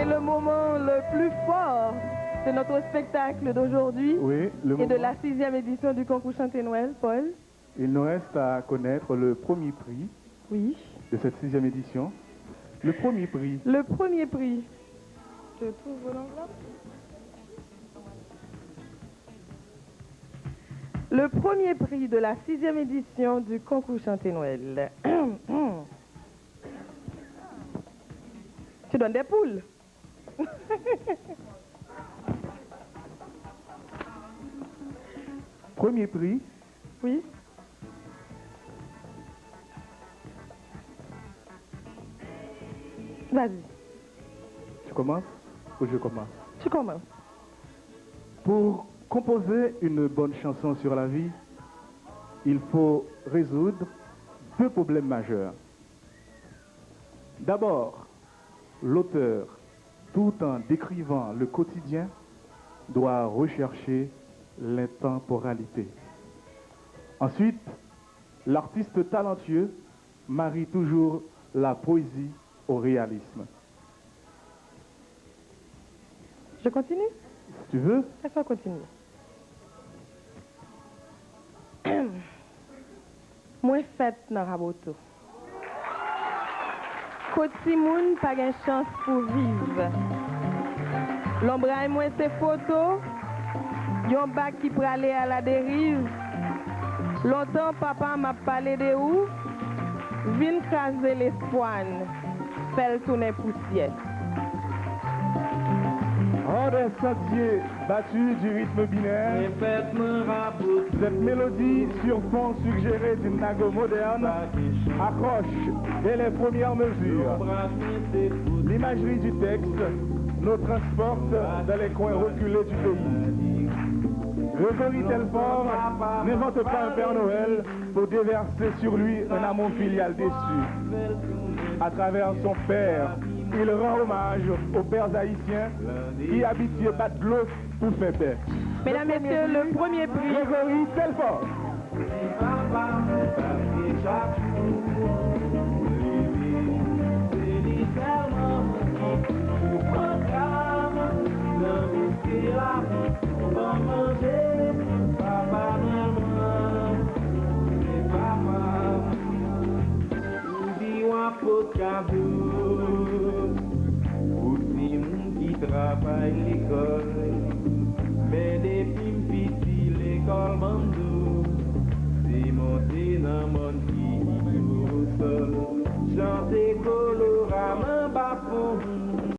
C'est le moment le plus fort de notre spectacle d'aujourd'hui Oui, le et moment. de la 6e édition du concours Chanter Noël, Paul. Il nous reste à connaître le premier prix Oui. de cette 6e édition. Le premier prix. Le premier prix. Je trouve l'enveloppe. Le premier prix de la 6e édition du concours Chanter Noël. Tu donnes des poules. Premier prix. Oui. Vas-y, Tu commences ou je commence? tu commences. Pour composer une bonne chanson sur la vie, il faut résoudre deux problèmes majeurs. D'abord, l'auteur, tout en décrivant le quotidien, doit rechercher l'intemporalité. Ensuite, l'artiste talentueux marie toujours la poésie au réalisme. Je continue? Si tu veux, Laisse-moi continuer. Moi fête dans Raboto. Côté moun pas de chance pour vivre. L'ombre moi ses photos. Yon bac qui pour aller à la dérive. Longtemps papa m'a parlé de où? Vin craser l'espoir. Fait tourner poussière. hors des sentiers battus du rythme binaire, cette mélodie sur fond suggéré d'une nago moderne accroche dès les premières mesures. L'imagerie du texte nous transporte dans les coins reculés du pays. Grégory Telfort n'invente pas un Père Noël pour déverser sur lui un amour filial déçu. À travers son père, il rend hommage aux pères haïtiens qui habitués battent de l'eau pour faire paix. Mesdames, Messieurs, le premier prix. Grégory Telfort. Travaille l'école.